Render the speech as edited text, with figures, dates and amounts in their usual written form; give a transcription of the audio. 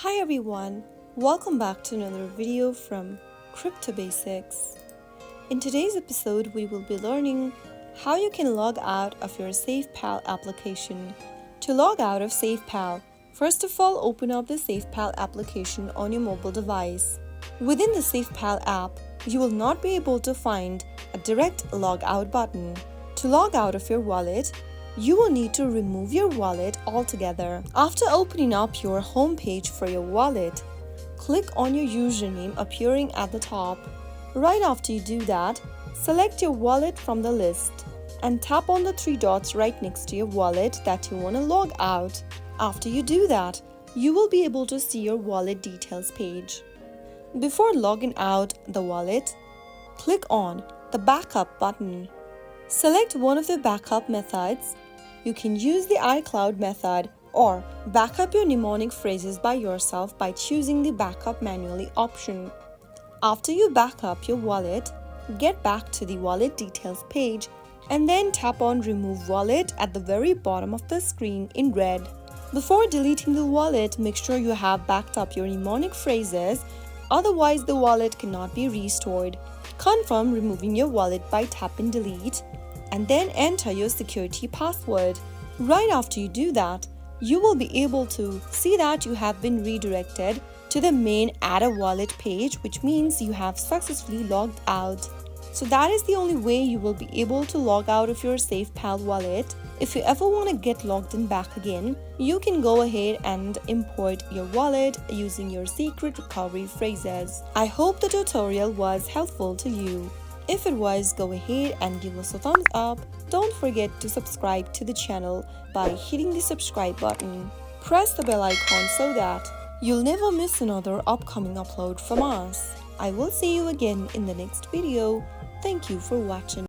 Hi everyone, welcome back to another video from Crypto Basics. In today's episode, we will be learning how you can log out of your SafePal application. To log out of SafePal, first of all, open up the SafePal application on your mobile device. Within the SafePal app, you will not be able to find a direct log out button. To log out of your wallet, you will need to remove your wallet altogether. After opening up your home page for your wallet, click on your username appearing at the top. Right after you do that, select your wallet from the list and tap on the three dots right next to your wallet that you want to log out. After you do that, you will be able to see your wallet details page. Before logging out the wallet, click on the backup button. Select one of the backup methods. You can use the iCloud method or backup your mnemonic phrases by yourself by choosing the backup manually option. After you back up your wallet, get back to the wallet details page and then tap on remove wallet at the very bottom of the screen in red. Before deleting the wallet, make sure you have backed up your mnemonic phrases, otherwise the wallet cannot be restored. Confirm removing your wallet by tapping delete and then enter your security password. Right after you do that, you will be able to see that you have been redirected to the main Add a Wallet page, which means you have successfully logged out. So that is the only way you will be able to log out of your SafePal wallet. If you ever want to get logged in back again, you can go ahead and import your wallet using your secret recovery phrases. I hope the tutorial was helpful to you. If it was, go ahead and give us a thumbs up. Don't forget to subscribe to the channel by hitting the subscribe button. Press the bell icon so that you'll never miss another upcoming upload from us. I will see you again in the next video. Thank you for watching.